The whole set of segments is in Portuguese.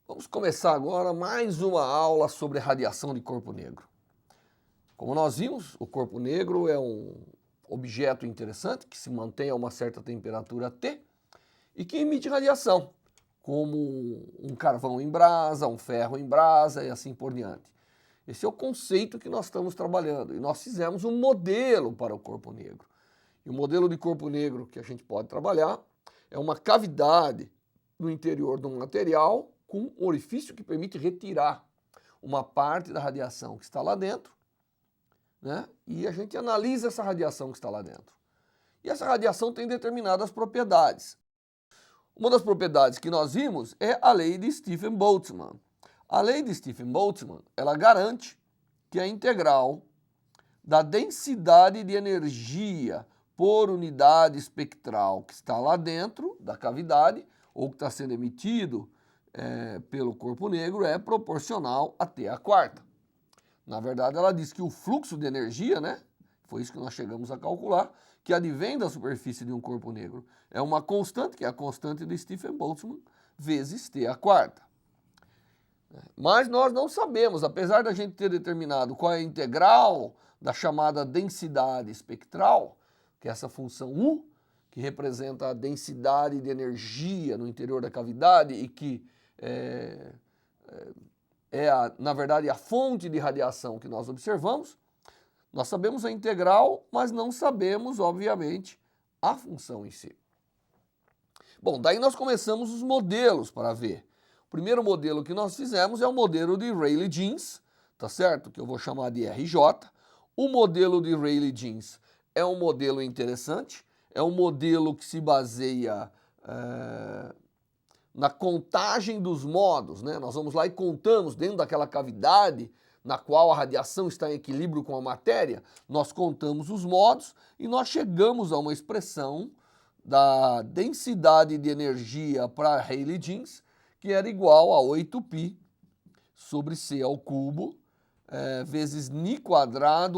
Vamos começar agora mais uma aula sobre radiação de corpo negro. Como nós vimos, o corpo negro é um objeto interessante que se mantém a uma certa temperatura T e que emite radiação, como um carvão em brasa, um ferro em brasa e assim por diante. Esse é o conceito que nós estamos trabalhando e nós fizemos um modelo para o corpo negro. E o modelo de corpo negro que a gente pode trabalhar é uma cavidade no interior de um material com um orifício que permite retirar uma parte da radiação que está lá dentro, né? E a gente analisa essa radiação que está lá dentro. E essa radiação tem determinadas propriedades. Uma das propriedades que nós vimos é a lei de Stephen Boltzmann. A lei de Stephen Boltzmann, ela garante que a integral da densidade de energia por unidade espectral que está lá dentro da cavidade, ou que está sendo emitido pelo corpo negro, é proporcional a T². Na verdade, ela diz que o fluxo de energia, né, foi isso que nós chegamos a calcular, que advém da superfície de um corpo negro, é uma constante, que é a constante de Stephen Boltzmann, vezes T². Mas nós não sabemos, apesar da gente ter determinado qual é a integral da chamada densidade espectral, que é essa função U, que representa a densidade de energia no interior da cavidade e que na verdade, a fonte de radiação que nós observamos. Nós sabemos a integral, mas não sabemos, obviamente, a função em si. Bom, daí nós começamos os modelos para ver. O primeiro modelo que nós fizemos é o modelo de Rayleigh-Jeans, tá certo? Que eu vou chamar de RJ. O modelo de Rayleigh-Jeans é um modelo interessante, é um modelo que se baseia na contagem dos modos, né? Nós vamos lá e contamos dentro daquela cavidade na qual a radiação está em equilíbrio com a matéria, nós contamos os modos e nós chegamos a uma expressão da densidade de energia para Rayleigh-Jeans, que era igual a 8π sobre C ao cubo vezes Ni²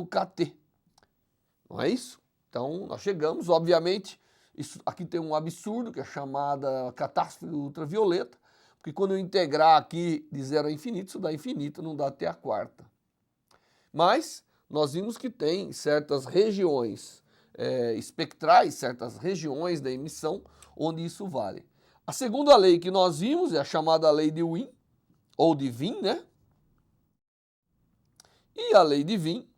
kT. Não é isso? Então nós chegamos, obviamente. Isso aqui tem um absurdo, que é chamada catástrofe ultravioleta, porque quando eu integrar aqui de 0 a infinito, isso dá infinito, não dá T². Mas nós vimos que tem certas regiões espectrais, certas regiões da emissão, onde isso vale. A segunda lei que nós vimos é a chamada lei de Wien, ou de Wien, né? E a lei de Wien,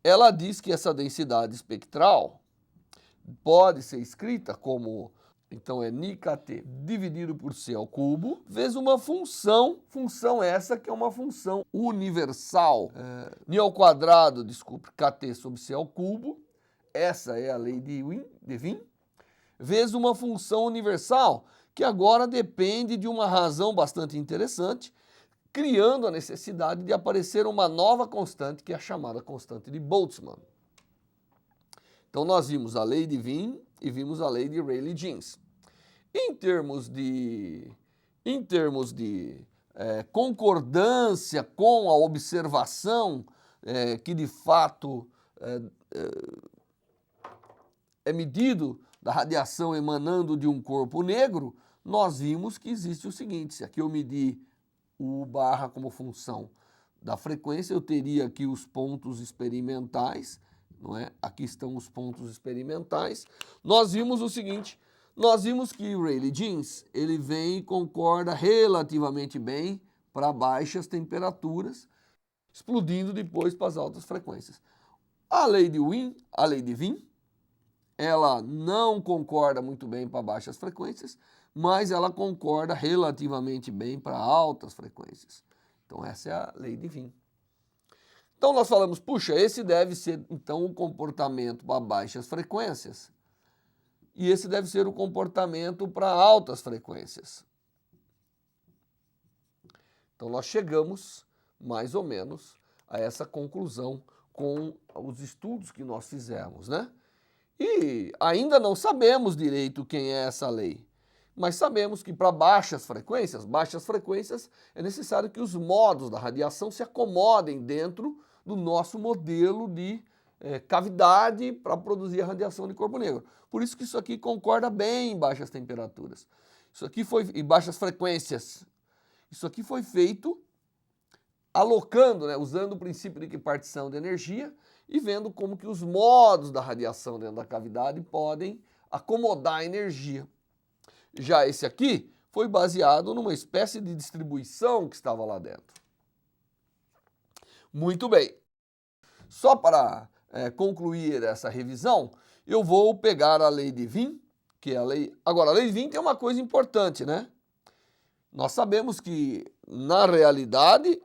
ela diz que essa densidade espectral pode ser escrita como, então é Ni⁻kT dividido por C ao cubo, vezes uma função essa que é uma função universal. Ni², desculpe, kT sobre C ao cubo, essa é a lei de Wien, vezes uma função universal que agora depende de uma razão bastante interessante, criando a necessidade de aparecer uma nova constante, que é a chamada constante de Boltzmann. Então nós vimos a lei de Wien e vimos a lei de Rayleigh-Jeans. Em termos de concordância com a observação que de fato é medido da radiação emanando de um corpo negro, nós vimos que existe o seguinte: se aqui eu medir U barra como função da frequência, eu teria aqui os pontos experimentais, não é? Aqui estão os pontos experimentais. Nós vimos o seguinte, nós vimos que o Rayleigh-Jeans, ele vem e concorda relativamente bem para baixas temperaturas, explodindo depois para as altas frequências. A lei de Wien, ela não concorda muito bem para baixas frequências, mas ela concorda relativamente bem para altas frequências. Então essa é a lei de Wien. Então nós falamos, puxa, esse deve ser então o comportamento para baixas frequências e esse deve ser o comportamento para altas frequências. Então nós chegamos mais ou menos a essa conclusão com os estudos que nós fizemos, né? E ainda não sabemos direito quem é essa lei, mas sabemos que para baixas frequências é necessário que os modos da radiação se acomodem dentro do nosso modelo de cavidade para produzir a radiação de corpo negro. Por isso que isso aqui concorda bem em baixas temperaturas. Isso aqui foi em baixas frequências. Isso aqui foi feito alocando, né, usando o princípio de equipartição de energia e vendo como que os modos da radiação dentro da cavidade podem acomodar a energia. Já esse aqui foi baseado numa espécie de distribuição que estava lá dentro. Muito bem. Só para concluir essa revisão, eu vou pegar a lei de Wien, que é a lei... Agora, a lei de Wien tem uma coisa importante, né? Nós sabemos que, na realidade,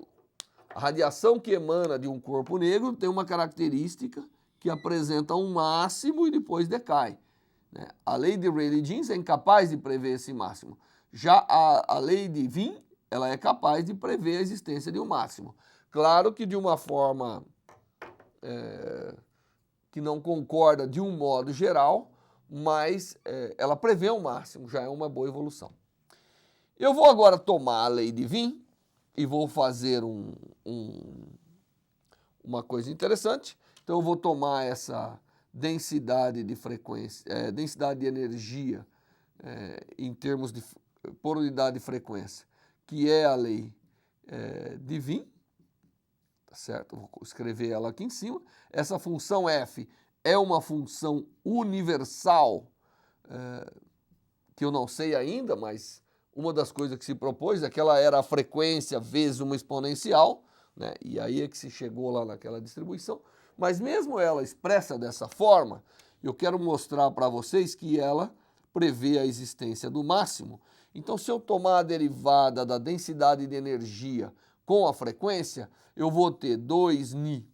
a radiação que emana de um corpo negro tem uma característica que apresenta um máximo e depois decai, né? A lei de Rayleigh-Jeans é incapaz de prever esse máximo. Já a lei de Wien, ela é capaz de prever a existência de um máximo. Claro que de uma forma que não concorda de um modo geral, mas ela prevê um máximo, já é uma boa evolução. Eu vou agora tomar a lei de Wien e vou fazer uma coisa interessante. Então eu vou tomar essa densidade de frequência, densidade de energia em termos de por unidade de frequência, que é a lei de Wien, tá certo? Vou escrever ela aqui em cima. Essa função f é uma função universal, que eu não sei ainda, mas uma das coisas que se propôs é que ela era a frequência vezes uma exponencial, né? E aí é que se chegou lá naquela distribuição. Mas mesmo ela expressa dessa forma, eu quero mostrar para vocês que ela prevê a existência do máximo. Então, se eu tomar a derivada da densidade de energia com a frequência, eu vou ter 2νkT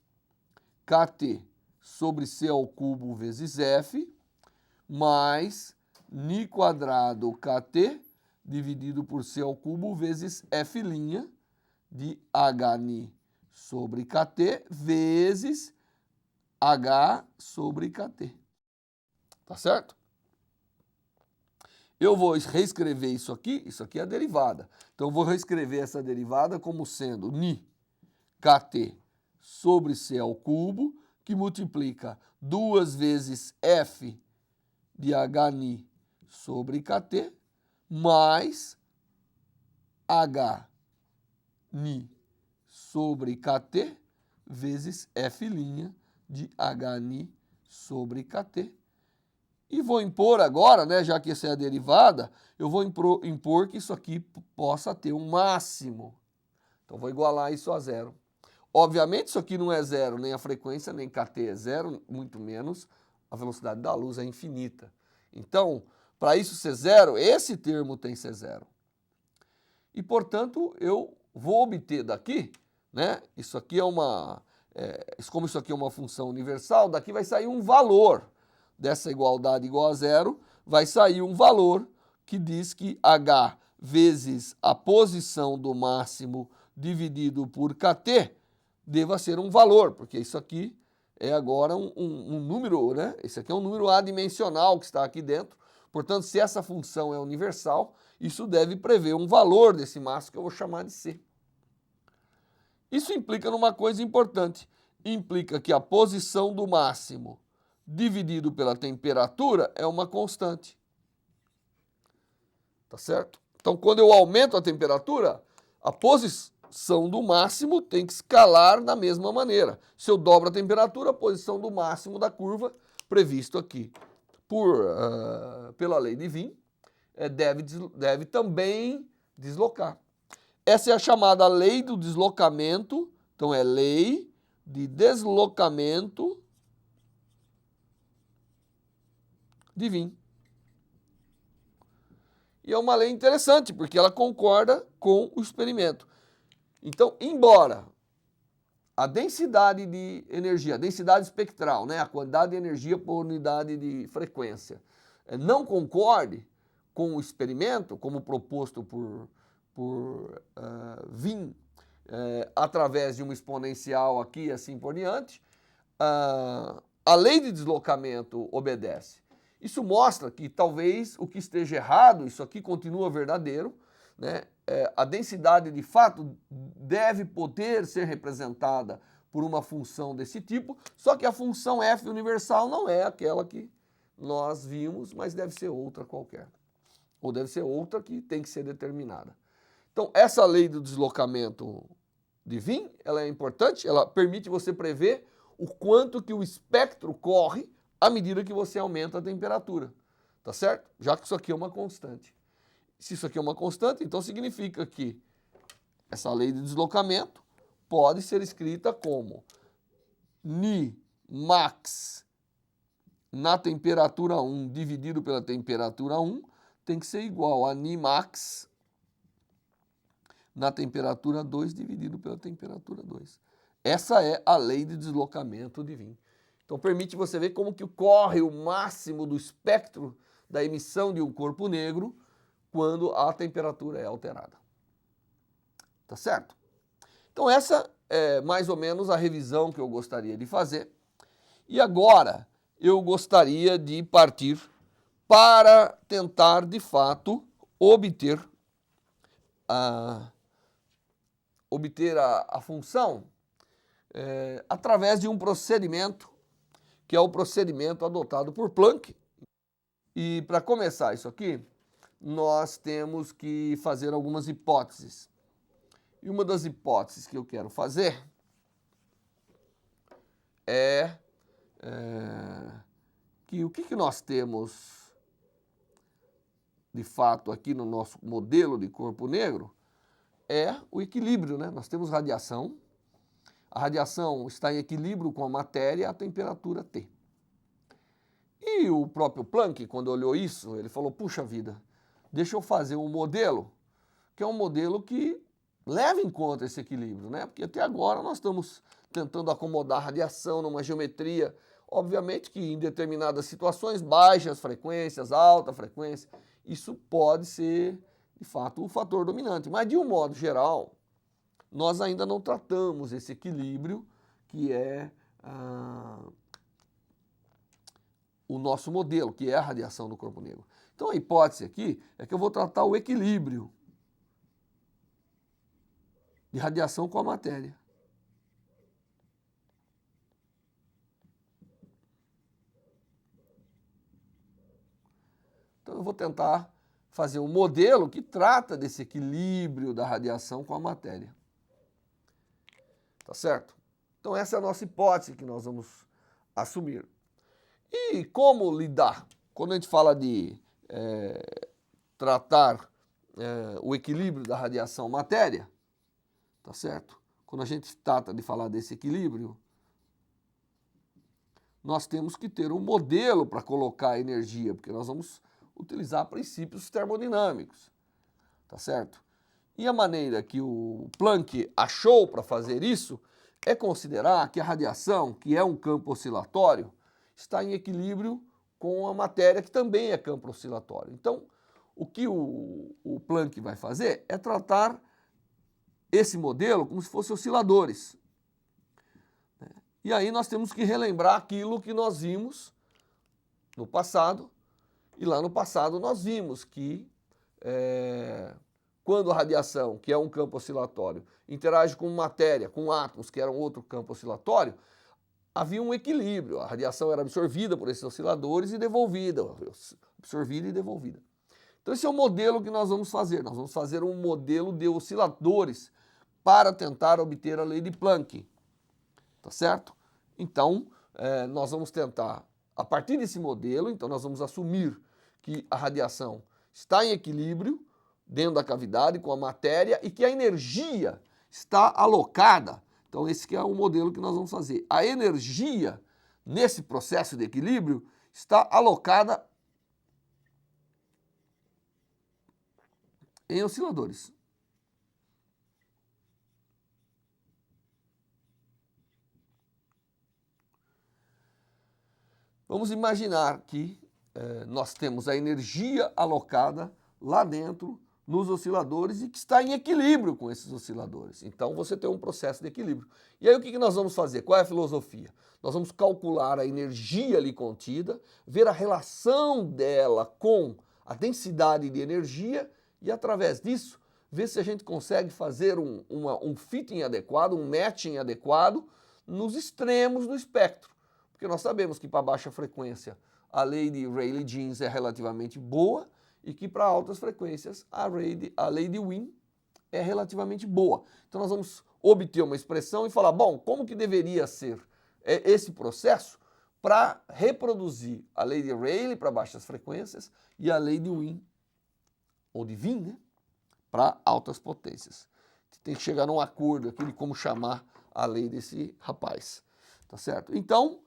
sobre C ao cubo vezes F, mais νi quadrado kT dividido por C ao cubo vezes F' de Hν sobre kT vezes H sobre kT. Tá certo? Eu vou reescrever isso aqui é a derivada. Então eu vou reescrever essa derivada como sendo νkT sobre C ao cubo, que multiplica 2 vezes F de Hν sobre kT, mais Hν sobre kT vezes F' de Hν sobre kT. E vou impor agora, né, já que essa é a derivada, eu vou impor que isso aqui possa ter um máximo. Então vou igualar isso a zero. Obviamente isso aqui não é zero, nem a frequência, nem kT é zero, muito menos a velocidade da luz é infinita. Então, para isso ser zero, esse termo tem que ser zero. E, portanto, eu vou obter daqui, né? Isso aqui como isso aqui é uma função universal, daqui vai sair um valor dessa igualdade igual a zero, vai sair um valor que diz que H vezes a posição do máximo dividido por kT deva ser um valor, porque isso aqui é agora um número, né? Esse aqui é um número adimensional que está aqui dentro. Portanto, se essa função é universal, isso deve prever um valor desse máximo que eu vou chamar de C. Isso implica numa coisa importante. Implica que a posição do máximo dividido pela temperatura é uma constante. Tá certo? Então, quando eu aumento a temperatura, a posição do máximo tem que escalar da mesma maneira. Se eu dobro a temperatura, a posição do máximo da curva, previsto aqui pela lei de Wien, deve também deslocar. Essa é a chamada lei do deslocamento, então é lei de deslocamento de Wien. E é uma lei interessante, porque ela concorda com o experimento. Então, embora a densidade de energia, a densidade espectral, né, a quantidade de energia por unidade de frequência, não concorde com o experimento, como proposto por Wien, através de uma exponencial aqui e assim por diante, a lei de deslocamento obedece. Isso mostra que talvez o que esteja errado, isso aqui continua verdadeiro, né? A densidade de fato deve poder ser representada por uma função desse tipo, só que a função f universal não é aquela que nós vimos, mas deve ser outra qualquer. Ou deve ser outra que tem que ser determinada. Então, essa lei do deslocamento de Wien, ela é importante, ela permite você prever o quanto que o espectro corre à medida que você aumenta a temperatura, tá certo? Já que isso aqui é uma constante. Se isso aqui é uma constante, então significa que essa lei de deslocamento pode ser escrita como Ni max na temperatura 1 dividido pela temperatura 1 tem que ser igual a Ni max na temperatura 2 dividido pela temperatura 2. Essa é a lei de deslocamento de Wien. Então permite você ver como que corre o máximo do espectro da emissão de um corpo negro quando a temperatura é alterada. Tá certo? Então essa é mais ou menos a revisão que eu gostaria de fazer. E agora eu gostaria de partir para tentar, de fato, obter a função através de um procedimento, que é o procedimento adotado por Planck. E para começar isso aqui, nós temos que fazer algumas hipóteses. E uma das hipóteses que eu quero fazer é que o que nós temos de fato aqui no nosso modelo de corpo negro é o equilíbrio, né? Nós temos radiação, a radiação está em equilíbrio com a matéria a temperatura T. E o próprio Planck, quando olhou isso, ele falou, puxa vida, deixa eu fazer um modelo, que é um modelo que leva em conta esse equilíbrio, né? Porque até agora nós estamos tentando acomodar a radiação numa geometria, obviamente que em determinadas situações, baixas frequências, alta frequência, isso pode ser, de fato, o fator dominante. Mas, de um modo geral, nós ainda não tratamos esse equilíbrio, que é o nosso modelo, que é a radiação do corpo negro. Então, a hipótese aqui é que eu vou tratar o equilíbrio de radiação com a matéria. Então eu vou tentar fazer um modelo que trata desse equilíbrio da radiação com a matéria. Tá certo? Então essa é a nossa hipótese que nós vamos assumir. E como lidar? Quando a gente fala de tratar o equilíbrio da radiação matéria, tá certo? Quando a gente trata de falar desse equilíbrio, nós temos que ter um modelo para colocar a energia, porque nós vamos utilizar princípios termodinâmicos, tá certo? E a maneira que o Planck achou para fazer isso é considerar que a radiação, que é um campo oscilatório, está em equilíbrio com a matéria, que também é campo oscilatório. Então, o que o Planck vai fazer é tratar esse modelo como se fossem osciladores. E aí nós temos que relembrar aquilo que nós vimos no passado. E lá no passado nós vimos que quando a radiação, que é um campo oscilatório, interage com matéria, com átomos, que era um outro campo oscilatório, havia um equilíbrio. A radiação era absorvida por esses osciladores e devolvida, absorvida e devolvida. Então esse é o modelo que nós vamos fazer. Nós vamos fazer um modelo de osciladores para tentar obter a lei de Planck. Tá certo? Então, nós vamos tentar, a partir desse modelo, então nós vamos assumir que a radiação está em equilíbrio dentro da cavidade com a matéria e que a energia está alocada. Então, esse que é o modelo que nós vamos fazer. A energia, nesse processo de equilíbrio, está alocada em osciladores. Vamos imaginar que nós temos a energia alocada lá dentro nos osciladores e que está em equilíbrio com esses osciladores. Então você tem um processo de equilíbrio. E aí o que nós vamos fazer? Qual é a filosofia? Nós vamos calcular a energia ali contida, ver a relação dela com a densidade de energia e através disso ver se a gente consegue fazer um fitting adequado, um matching adequado nos extremos do espectro. Porque nós sabemos que para baixa frequência a lei de Rayleigh-Jeans é relativamente boa e que para altas frequências a lei de Wien é relativamente boa. Então nós vamos obter uma expressão e falar, bom, como que deveria ser esse processo para reproduzir a lei de Rayleigh para baixas frequências e a lei de Wien, ou de Wien, né, para altas potências. Tem que chegar num acordo aqui de como chamar a lei desse rapaz, tá certo? Então,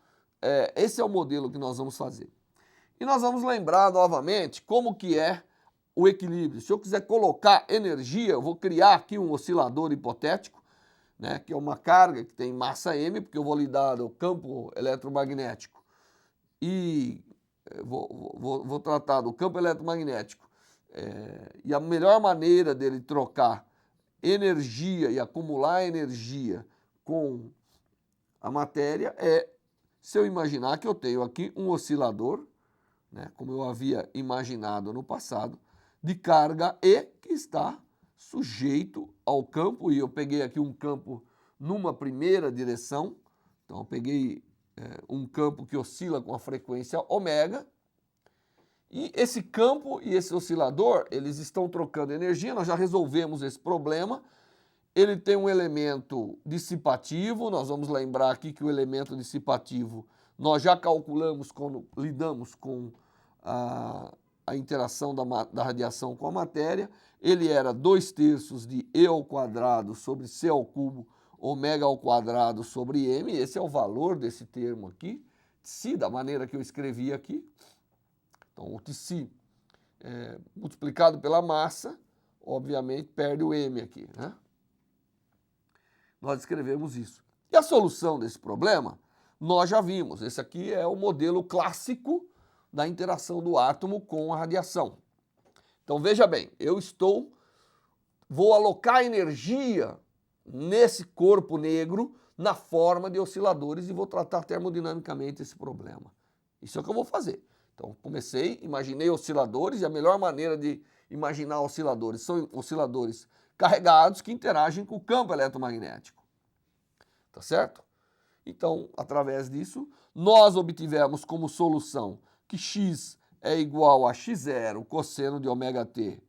esse é o modelo que nós vamos fazer. E nós vamos lembrar novamente como que é o equilíbrio. Se eu quiser colocar energia, eu vou criar aqui um oscilador hipotético, né, que é uma carga que tem massa M, porque eu vou lidar o campo eletromagnético e vou tratar do campo eletromagnético. E a melhor maneira dele trocar energia e acumular energia com a matéria é se eu imaginar que eu tenho aqui um oscilador, né, como eu havia imaginado no passado, de carga E que está sujeito ao campo, e eu peguei aqui um campo numa primeira direção, então eu peguei um campo que oscila com a frequência ômega, e esse campo e esse oscilador, eles estão trocando energia, nós já resolvemos esse problema. Ele tem um elemento dissipativo, nós vamos lembrar aqui que o elemento dissipativo nós já calculamos quando lidamos com a interação da radiação com a matéria. Ele era 2/3 de E ao quadrado sobre C ao cubo, ômega ao quadrado sobre M. Esse é o valor desse termo aqui, Tc, da maneira que eu escrevi aqui. Então, o Tc multiplicado pela massa, obviamente, perde o M aqui, né? Nós escrevemos isso. E a solução desse problema, nós já vimos. Esse aqui é o modelo clássico da interação do átomo com a radiação. Então, veja bem, vou alocar energia nesse corpo negro na forma de osciladores e vou tratar termodinamicamente esse problema. Isso é o que eu vou fazer. Então, imaginei osciladores, e a melhor maneira de imaginar osciladores são osciladores carregados que interagem com o campo eletromagnético. Tá certo? Então, através disso, nós obtivemos como solução que x é igual a x0 cosseno de ômega t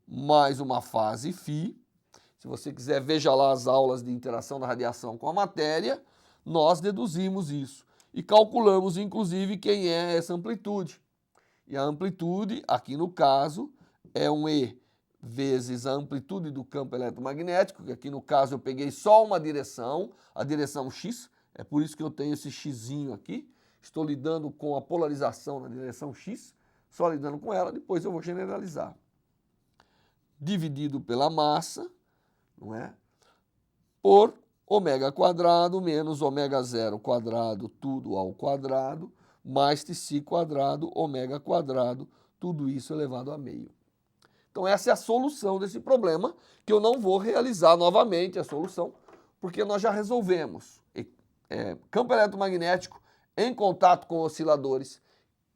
mais uma fase φ. Se você quiser, veja lá as aulas de interação da radiação com a matéria, nós deduzimos isso. E calculamos, inclusive, quem é essa amplitude. E a amplitude, aqui no caso, é um E vezes a amplitude do campo eletromagnético, que aqui no caso eu peguei só uma direção, a direção x, é por isso que eu tenho esse xzinho aqui. Estou lidando com a polarização na direção x, só lidando com ela, depois eu vou generalizar. Dividido pela massa, não é? Por ômega quadrado menos ômega zero quadrado, tudo ao quadrado, mais Tc quadrado, ômega quadrado, tudo isso elevado a meio. Então essa é a solução desse problema, que eu não vou realizar novamente a solução, porque nós já resolvemos. Campo eletromagnético em contato com osciladores,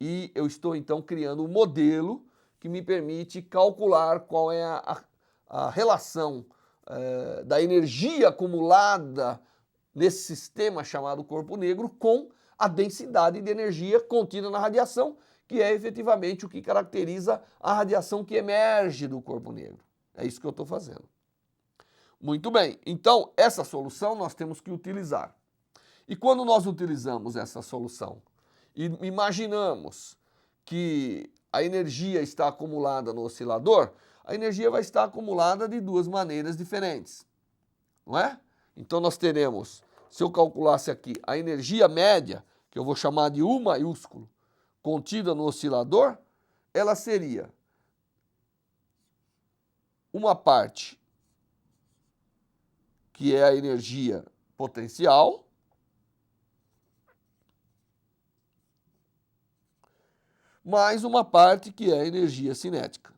e eu estou então criando um modelo que me permite calcular qual é a relação da energia acumulada nesse sistema chamado corpo negro com a densidade de energia contida na radiação, que é efetivamente o que caracteriza a radiação que emerge do corpo negro. É isso que eu estou fazendo. Muito bem, então essa solução nós temos que utilizar. E quando nós utilizamos essa solução e imaginamos que a energia está acumulada no oscilador, a energia vai estar acumulada de duas maneiras diferentes, não é? Então nós teremos, se eu calculasse aqui a energia média, que eu vou chamar de U maiúsculo, contida no oscilador, ela seria uma parte que é a energia potencial, mais uma parte que é a energia cinética.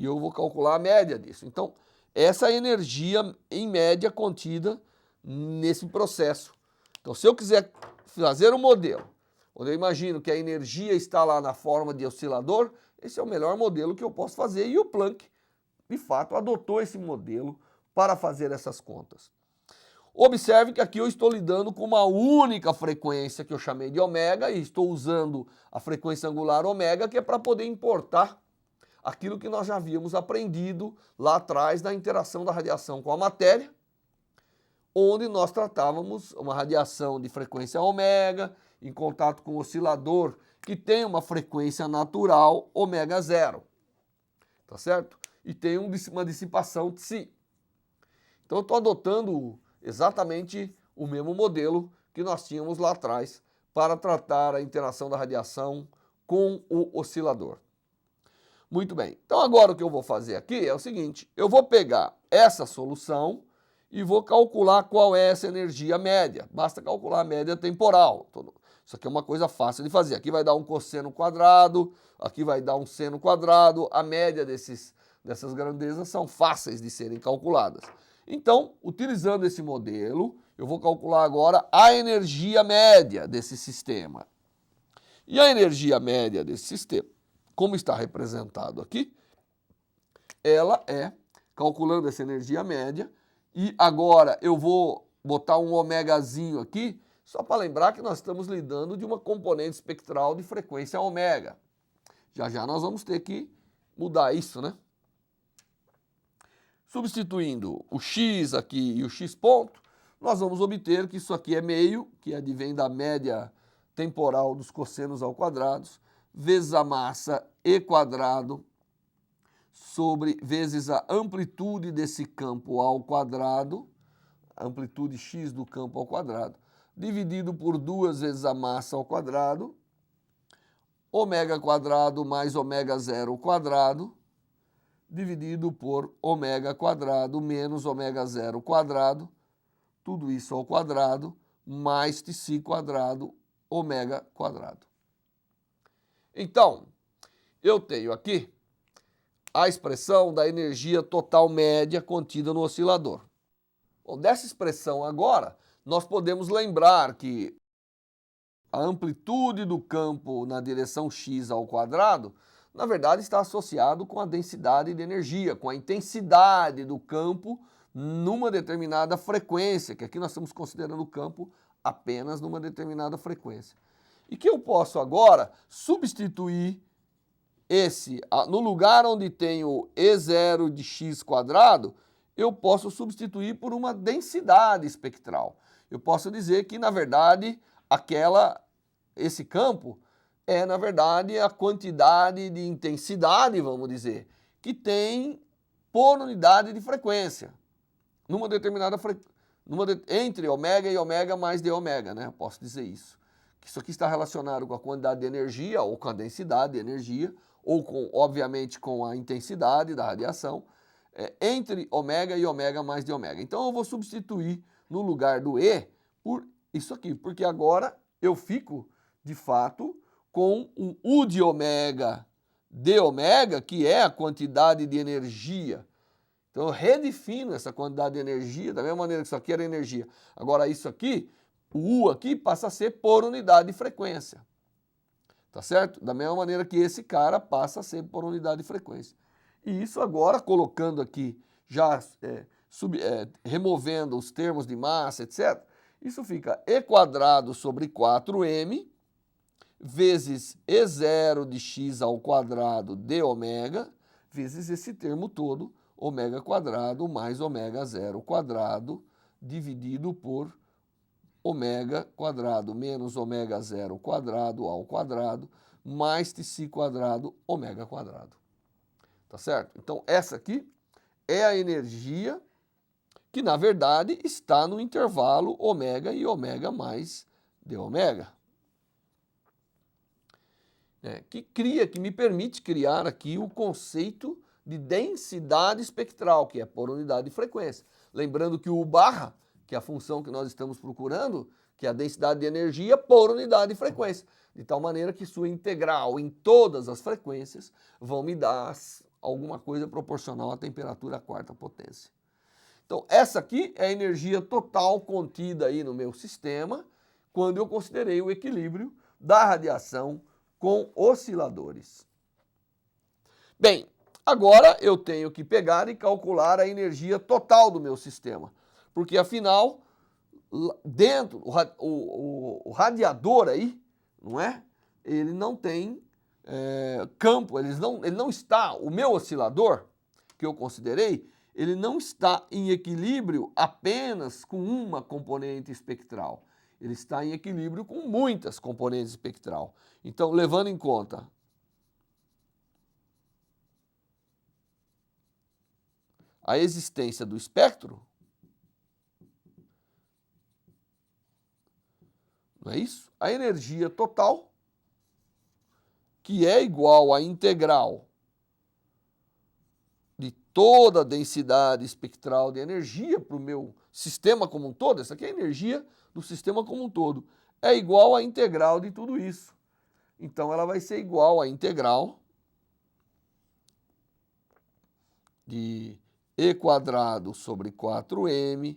E eu vou calcular a média disso. Então, essa é a energia em média contida nesse processo. Então, se eu quiser fazer um modelo, onde eu imagino que a energia está lá na forma de oscilador, esse é o melhor modelo que eu posso fazer. E o Planck, de fato, adotou esse modelo para fazer essas contas. Observe que aqui eu estou lidando com uma única frequência que eu chamei de ômega e estou usando a frequência angular ômega, que é para poder importar aquilo que nós já havíamos aprendido lá atrás da interação da radiação com a matéria, onde nós tratávamos uma radiação de frequência ômega em contato com o oscilador que tem uma frequência natural ômega zero, tá certo? E tem uma dissipação Tsi. Então eu estou adotando exatamente o mesmo modelo que nós tínhamos lá atrás para tratar a interação da radiação com o oscilador. Muito bem, então agora o que eu vou fazer aqui é o seguinte, eu vou pegar essa solução e vou calcular qual é essa energia média. Basta calcular a média temporal. Isso aqui é uma coisa fácil de fazer. Aqui vai dar um cosseno quadrado, aqui vai dar um seno quadrado. A média dessas grandezas são fáceis de serem calculadas. Então, utilizando esse modelo, eu vou calcular agora a energia média desse sistema. E a energia média desse sistema, como está representado aqui, ela é, calculando essa energia média, e agora eu vou botar um ômegazinho aqui, só para lembrar que nós estamos lidando de uma componente espectral de frequência ômega. Já já nós vamos ter que mudar isso, né? Substituindo o x aqui e o x ponto, nós vamos obter que isso aqui é meio, que advém da média temporal dos cossenos ao quadrado, vezes a massa e quadrado, sobre vezes a amplitude desse campo ao quadrado, a amplitude x do campo ao quadrado, dividido por 2 vezes a massa ao quadrado, ômega quadrado mais ômega zero ao quadrado, dividido por ômega quadrado menos ômega zero ao quadrado, tudo isso ao quadrado, mais Tc quadrado, ômega quadrado. Então, eu tenho aqui a expressão da energia total média contida no oscilador. Bom, dessa expressão agora, nós podemos lembrar que a amplitude do campo na direção x ao quadrado, na verdade está associado com a densidade de energia, com a intensidade do campo numa determinada frequência, que aqui nós estamos considerando o campo apenas numa determinada frequência. E que eu posso agora substituir no lugar onde tem o E0 de x quadrado, eu posso substituir por uma densidade espectral. Eu posso dizer que, na verdade, esse campo é, na verdade, a quantidade de intensidade, vamos dizer, que tem por unidade de frequência, numa determinada entre ômega e ômega mais d ômega, né? Eu posso dizer isso. Isso aqui está relacionado com a quantidade de energia ou com a densidade de energia, ou obviamente com a intensidade da radiação, entre ômega e ômega mais de ômega. Então eu vou substituir no lugar do E por isso aqui, porque agora eu fico, de fato, com um U de ômega de ômega, que é a quantidade de energia. Então eu redefino essa quantidade de energia, da mesma maneira que isso aqui era energia. Agora isso aqui, o U aqui passa a ser por unidade de frequência. Tá certo? Da mesma maneira que esse cara passa a ser por unidade de frequência. E isso agora, colocando aqui, já removendo os termos de massa, etc., isso fica E quadrado sobre 4m vezes E0 de x ao quadrado de ômega, vezes esse termo todo, ômega quadrado mais ômega zero quadrado, dividido por ômega quadrado menos ômega zero quadrado ao quadrado, mais Tc quadrado, ômega quadrado. Tá certo? Então, essa aqui é a energia que, na verdade, está no intervalo ômega e ômega mais d ômega. Que me permite criar aqui o conceito de densidade espectral, que é por unidade de frequência. Lembrando que o U barra, que é a função que nós estamos procurando, que é a densidade de energia por unidade de frequência. De tal maneira que sua integral em todas as frequências vão me dar alguma coisa proporcional à temperatura à quarta potência. Então, essa aqui é a energia total contida aí no meu sistema, quando eu considerei o equilíbrio da radiação com osciladores. Bem, agora eu tenho que pegar e calcular a energia total do meu sistema, porque afinal, dentro, o radiador aí, não é? Ele não tem campo, ele não está, o meu oscilador, que eu considerei, ele não está em equilíbrio apenas com uma componente espectral. Ele está em equilíbrio com muitas componentes espectral. Então, levando em conta a existência do espectro, não é isso? A energia total, que é igual à integral de toda a densidade espectral de energia para o meu sistema como um todo, essa aqui é a energia do sistema como um todo, é igual à integral de tudo isso. Então, ela vai ser igual à integral de e quadrado sobre 4m,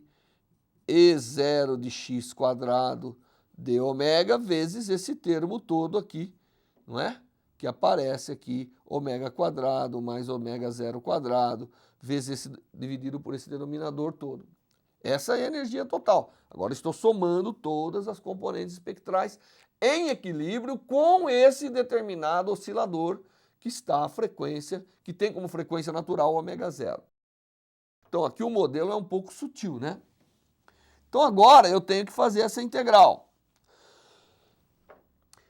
e0 de x quadrado de ômega, vezes esse termo todo aqui, não é? Que aparece aqui, ômega quadrado mais ômega zero quadrado, vezes dividido por esse denominador todo. Essa é a energia total. Agora estou somando todas as componentes espectrais em equilíbrio com esse determinado oscilador que está a frequência, que tem como frequência natural ômega zero. Então aqui o modelo é um pouco sutil, né? Então agora eu tenho que fazer essa integral.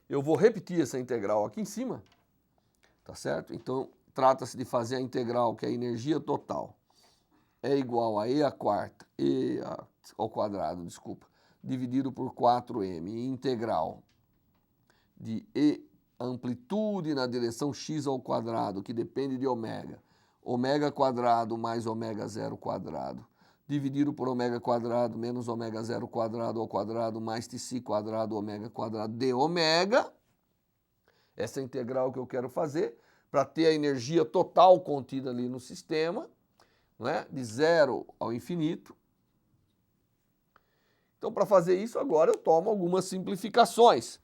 Eu vou repetir essa integral aqui em cima, tá certo? Então trata-se de fazer a integral, que é a energia total é igual a e à quarta, ao quadrado, desculpa, dividido por 4m, integral de e amplitude na direção x ao quadrado, que depende de ômega, ômega quadrado mais ômega zero quadrado, dividido por ômega quadrado menos ômega zero quadrado ao quadrado mais tc quadrado ômega quadrado de ômega. Essa integral que eu quero fazer para ter a energia total contida ali no sistema, não é? De zero ao infinito. Então, para fazer isso, agora eu tomo algumas simplificações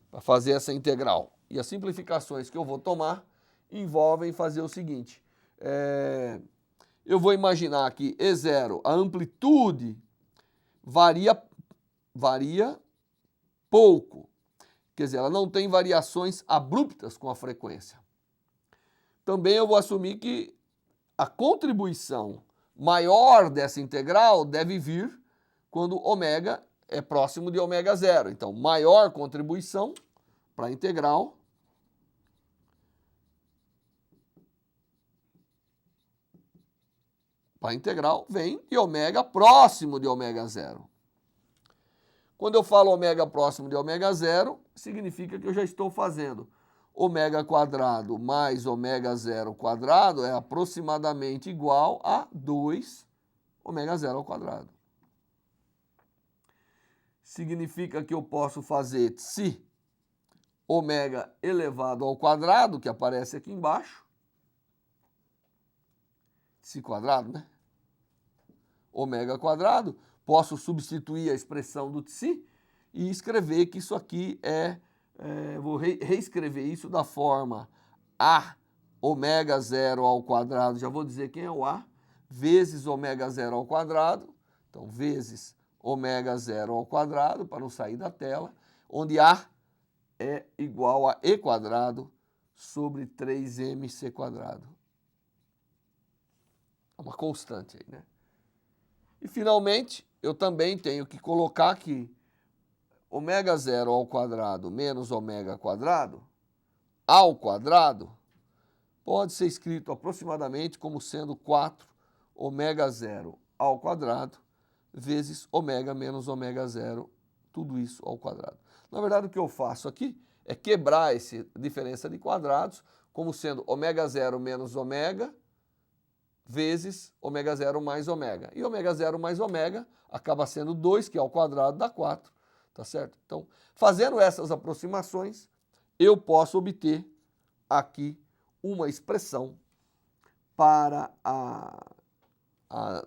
para fazer essa integral. E as simplificações que eu vou tomar envolvem fazer o seguinte. Eu vou imaginar que E0, a amplitude varia pouco. Quer dizer, ela não tem variações abruptas com a frequência. Também eu vou assumir que a contribuição maior dessa integral deve vir quando ômega é próximo de ômega zero. Então, maior contribuição para a integral vem de ômega próximo de ômega zero. Quando eu falo ômega próximo de ômega zero, significa que eu já estou fazendo ômega quadrado mais ômega zero quadrado é aproximadamente igual a 2 ômega zero ao quadrado. Significa que eu posso fazer tsi ômega elevado ao quadrado, que aparece aqui embaixo. Tsi quadrado, né? Ômega quadrado. Posso substituir a expressão do tsi e escrever que isso aqui vou reescrever isso da forma A ômega zero ao quadrado, já vou dizer quem é o A, vezes ômega zero ao quadrado, então vezes ômega zero ao quadrado, para não sair da tela, onde A é igual a E quadrado sobre 3mc quadrado. É uma constante aí, né? E finalmente, eu também tenho que colocar que ômega zero ao quadrado menos ômega quadrado ao quadrado pode ser escrito aproximadamente como sendo 4 ômega zero ao quadrado vezes ômega menos ômega zero, tudo isso ao quadrado. Na verdade, o que eu faço aqui é quebrar essa diferença de quadrados como sendo ômega zero menos ômega vezes ômega zero mais ômega. E ômega zero mais ômega acaba sendo 2, que ao quadrado dá 4. Tá certo? Então, fazendo essas aproximações, eu posso obter aqui uma expressão para a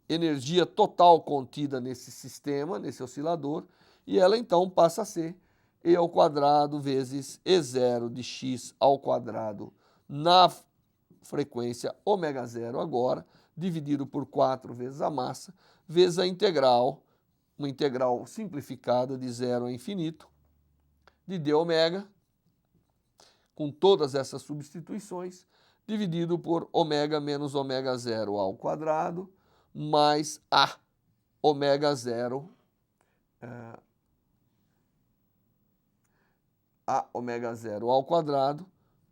energia total contida nesse sistema, nesse oscilador, e ela então passa a ser E ao quadrado vezes E0 de x ao quadrado na frequência ômega zero agora, dividido por 4 vezes a massa, vezes a integral, uma integral simplificada de 0 a infinito, de d ômega, com todas essas substituições, dividido por ômega menos ômega zero ao quadrado, mais a ômega zero, a ômega zero ao quadrado,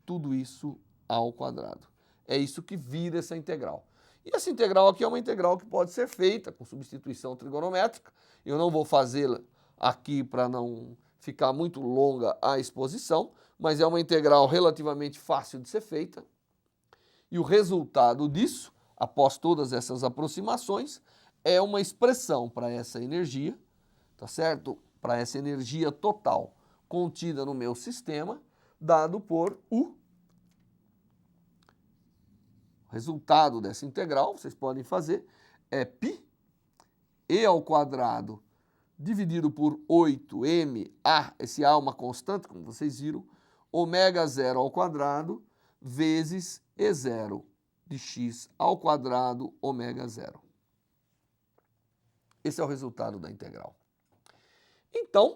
tudo isso ao quadrado. É isso que vira essa integral. E essa integral aqui é uma integral que pode ser feita com substituição trigonométrica. Eu não vou fazê-la aqui para não ficar muito longa a exposição, mas é uma integral relativamente fácil de ser feita. E o resultado disso, após todas essas aproximações, é uma expressão para essa energia, tá certo? Para essa energia total contida no meu sistema, dado por U. O resultado dessa integral, vocês podem fazer, é π e ao quadrado dividido por 8m, a, esse a é uma constante, como vocês viram, ômega zero ao quadrado vezes E0 de x ao quadrado ômega zero. Esse é o resultado da integral. Então,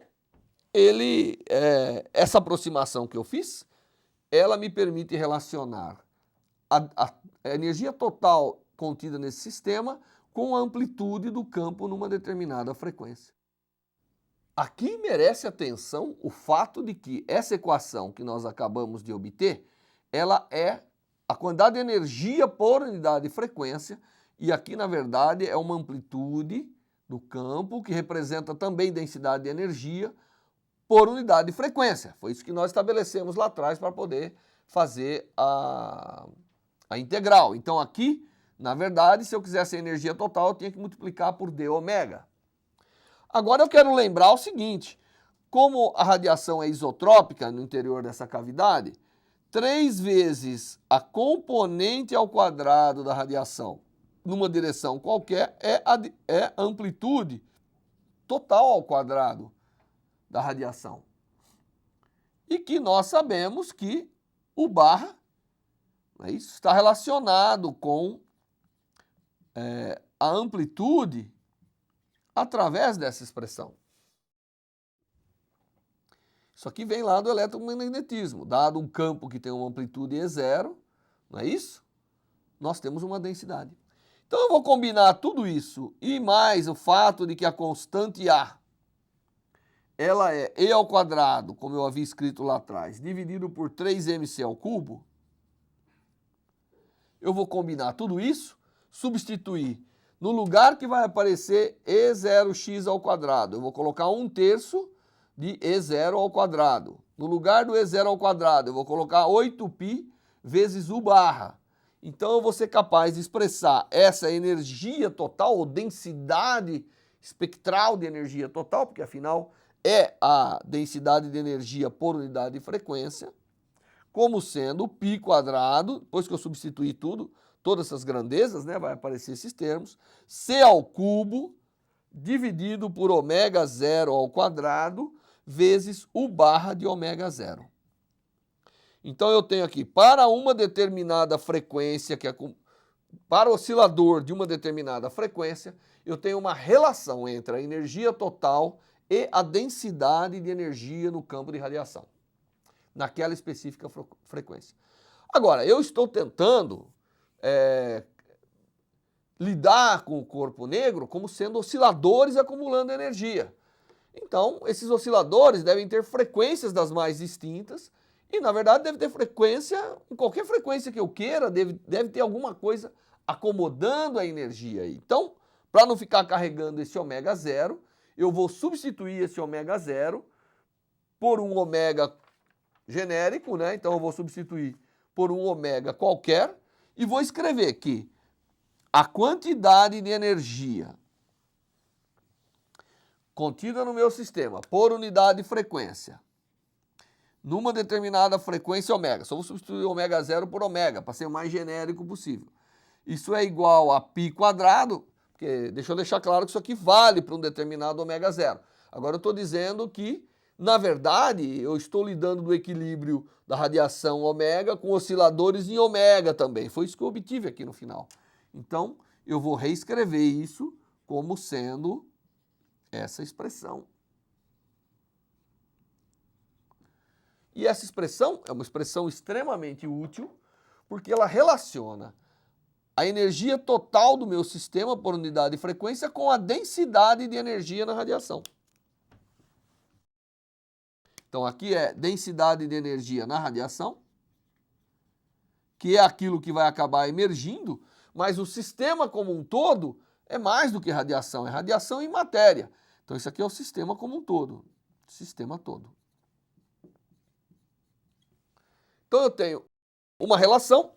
essa aproximação que eu fiz, ela me permite relacionar a energia total contida nesse sistema com a amplitude do campo numa determinada frequência. Aqui merece atenção o fato de que essa equação que nós acabamos de obter, ela é a quantidade de energia por unidade de frequência, e aqui, na verdade, é uma amplitude do campo que representa também densidade de energia por unidade de frequência. Foi isso que nós estabelecemos lá atrás para poder fazer a integral. Então aqui, na verdade, se eu quisesse a energia total, eu tinha que multiplicar por d ômega. Agora eu quero lembrar o seguinte, como a radiação é isotrópica no interior dessa cavidade, 3 vezes a componente ao quadrado da radiação numa direção qualquer é a amplitude total ao quadrado da radiação. E que nós sabemos que o barra, isso está relacionado com a amplitude através dessa expressão. Isso aqui vem lá do eletromagnetismo. Dado um campo que tem uma amplitude E0, não é isso? Nós temos uma densidade. Então eu vou combinar tudo isso e mais o fato de que a constante A, ela é E ao quadrado, como eu havia escrito lá atrás, dividido por 3mc ao cubo. Eu vou combinar tudo isso, substituir. No lugar que vai aparecer E0x ao quadrado, eu vou colocar 1/3 de E0 ao quadrado. No lugar do E0 ao quadrado, eu vou colocar 8π vezes U barra. Então eu vou ser capaz de expressar essa energia total, ou densidade espectral de energia total, porque afinal é a densidade de energia por unidade de frequência, como sendo π quadrado, depois que eu substituir tudo, todas essas grandezas, né, vai aparecer esses termos, c ao cubo dividido por ômega zero ao quadrado vezes U barra de ômega zero. Então eu tenho aqui, para uma determinada frequência, para o oscilador de uma determinada frequência, eu tenho uma relação entre a energia total e a densidade de energia no campo de radiação, naquela específica frequência. Agora, eu estou tentando lidar com o corpo negro como sendo osciladores acumulando energia. Então, esses osciladores devem ter frequências das mais distintas e, na verdade, deve ter frequência, em qualquer frequência que eu queira, deve ter alguma coisa acomodando a energia aí. Então, para não ficar carregando esse ômega zero, eu vou substituir esse ômega zero por um ômega genérico, né? Então eu vou substituir por um ômega qualquer e vou escrever que a quantidade de energia contida no meu sistema por unidade de frequência numa determinada frequência ômega. Só vou substituir ômega 0 por ômega, para ser o mais genérico possível. Isso é igual a π², porque deixa eu deixar claro que isso aqui vale para um determinado ômega 0. Agora eu estou dizendo que, na verdade, eu estou lidando do equilíbrio da radiação ômega com osciladores em ômega também. Foi isso que eu obtive aqui no final. Então, eu vou reescrever isso como sendo essa expressão. E essa expressão é uma expressão extremamente útil, porque ela relaciona a energia total do meu sistema por unidade de frequência com a densidade de energia na radiação. Então aqui é densidade de energia na radiação, que é aquilo que vai acabar emergindo, mas o sistema como um todo é mais do que radiação, é radiação em matéria. Então isso aqui é o sistema como um todo, sistema todo. Então eu tenho uma relação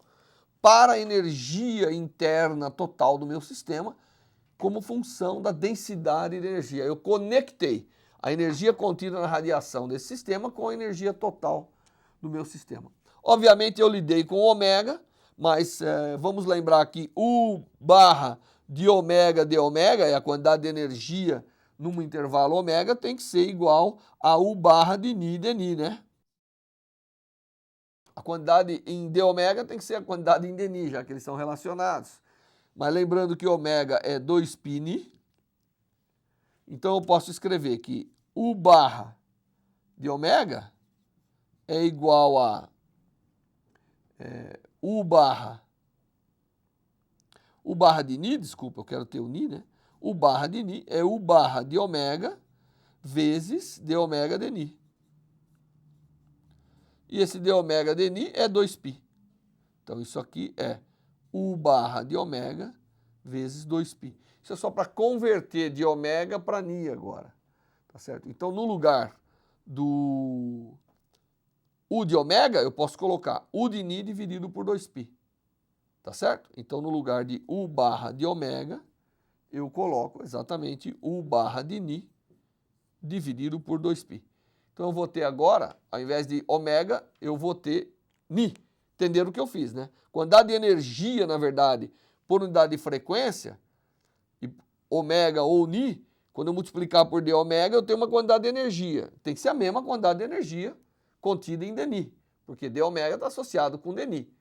para a energia interna total do meu sistema como função da densidade de energia. Eu conectei a energia contida na radiação desse sistema com a energia total do meu sistema. Obviamente eu lidei com ômega, mas vamos lembrar que U barra de ômega é a quantidade de energia num intervalo ômega, tem que ser igual a U barra de Ni, né? A quantidade em d ômega tem que ser a quantidade em dni, já que eles são relacionados. Mas lembrando que ômega é 2π, então eu posso escrever que U barra de ômega é igual a U barra de Ni, desculpa, eu quero ter o Ni, né? U barra de Ni é U barra de ômega vezes d ômega de Ni. E esse d ômega de Ni é 2π. Então isso aqui é U barra de ômega vezes 2π. Isso é só para converter de ômega para Ni agora. Tá certo? Então no lugar do U de ômega, eu posso colocar U de Ni dividido por 2π. Tá certo? Então no lugar de U barra de ômega, eu coloco exatamente U barra de Ni dividido por 2π. Então eu vou ter agora, ao invés de ômega, eu vou ter Ni. Entenderam o que eu fiz, né? Quantidade de energia, na verdade, por unidade de frequência, ômega ou Ni, quando eu multiplicar por d ômega, eu tenho uma quantidade de energia. Tem que ser a mesma quantidade de energia contida em dni, porque d ômega está associado com dni.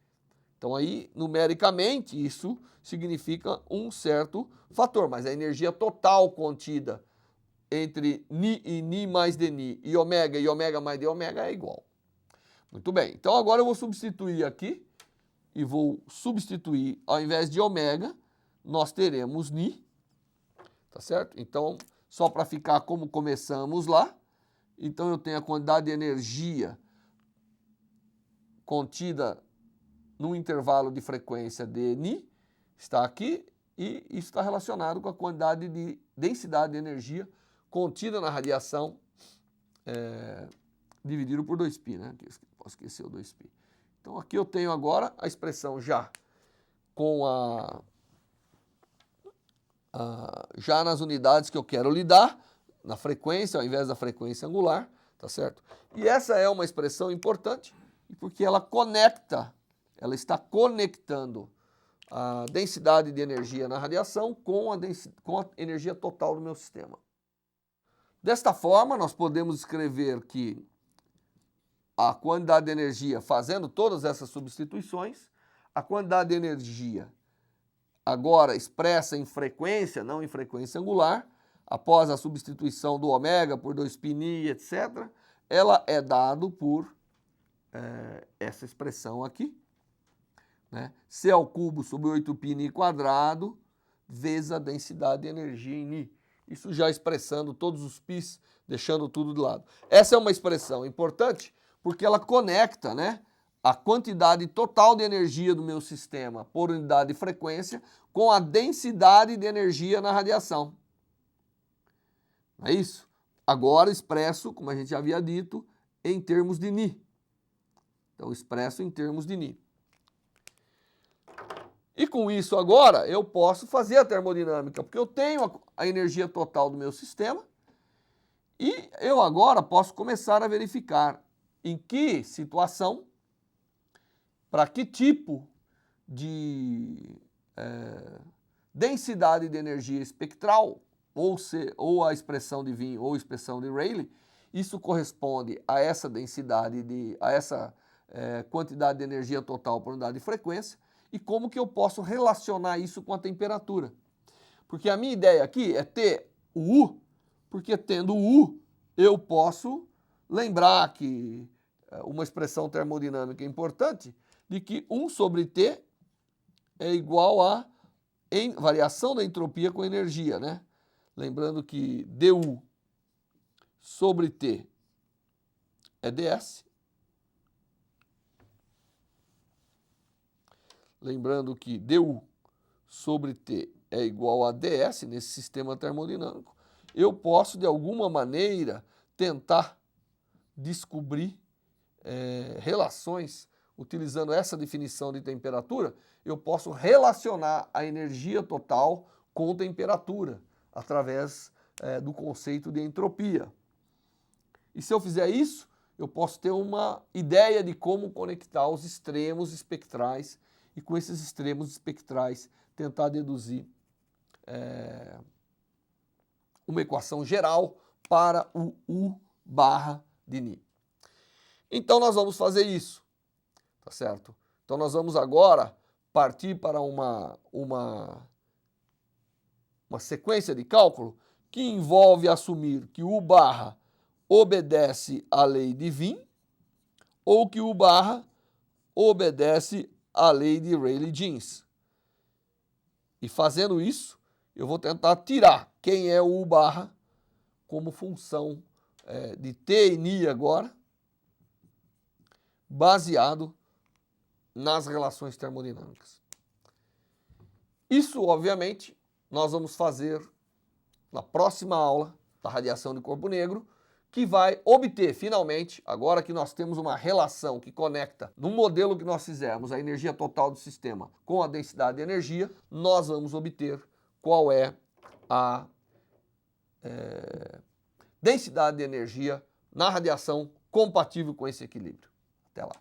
Então aí, numericamente, isso significa um certo fator, mas a energia total contida entre Ni e Ni mais dni e ômega mais d ômega é igual. Muito bem, então agora eu vou substituir aqui e vou substituir, ao invés de ômega, nós teremos Ni, tá certo? Então, só para ficar como começamos lá, então eu tenho a quantidade de energia contida no intervalo de frequência de Ni, está aqui, e isso está relacionado com a quantidade de densidade de energia contida na radiação dividido por 2π, né? Posso esquecer o 2π. Então aqui eu tenho agora a expressão já com já nas unidades que eu quero lidar, na frequência ao invés da frequência angular, tá certo? E essa é uma expressão importante, porque ela está conectando a densidade de energia na radiação com a energia total do meu sistema. Desta forma, nós podemos escrever que a quantidade de energia, fazendo todas essas substituições, a quantidade de energia agora expressa em frequência, não em frequência angular, após a substituição do ômega por 2π Ni, etc., ela é dado por essa expressão aqui, né? C ao cubo sobre 8π Ni quadrado vezes a densidade de energia em Ni. Isso já expressando todos os π's, deixando tudo de lado. Essa é uma expressão importante porque ela conecta, né, a quantidade total de energia do meu sistema por unidade de frequência com a densidade de energia na radiação. Não é isso? Agora expresso, como a gente já havia dito, em termos de Ni. Então expresso em termos de Ni. E com isso agora eu posso fazer a termodinâmica, porque eu tenho a energia total do meu sistema e eu agora posso começar a verificar em que situação, para que tipo de densidade de energia espectral, ou a expressão de Wien ou a expressão de Rayleigh, isso corresponde a essa densidade, a essa quantidade de energia total por unidade de frequência, e como que eu posso relacionar isso com a temperatura. Porque a minha ideia aqui é ter o U, porque tendo o U, eu posso lembrar que uma expressão termodinâmica importante, de que 1 sobre T é igual a variação da entropia com energia, né? Lembrando que dU sobre T é ds. Lembrando que dU sobre T é igual a ds nesse sistema termodinâmico. Eu posso, de alguma maneira, tentar descobrir relações, utilizando essa definição de temperatura, eu posso relacionar a energia total com temperatura, através do conceito de entropia. E se eu fizer isso, eu posso ter uma ideia de como conectar os extremos espectrais e com esses extremos espectrais tentar deduzir uma equação geral para o U barra de Ni. Então nós vamos fazer isso, tá certo? Então nós vamos agora partir para uma sequência de cálculo que envolve assumir que U barra obedece à lei de Wien ou que U barra obedece à lei de Rayleigh-Jeans. E fazendo isso, eu vou tentar tirar quem é o U barra como função de T e Ni agora, baseado nas relações termodinâmicas. Isso, obviamente, nós vamos fazer na próxima aula da radiação de corpo negro, que vai obter, finalmente, agora que nós temos uma relação que conecta, no modelo que nós fizermos, a energia total do sistema com a densidade de energia, nós vamos obter qual é a densidade de energia na radiação compatível com esse equilíbrio. Até lá.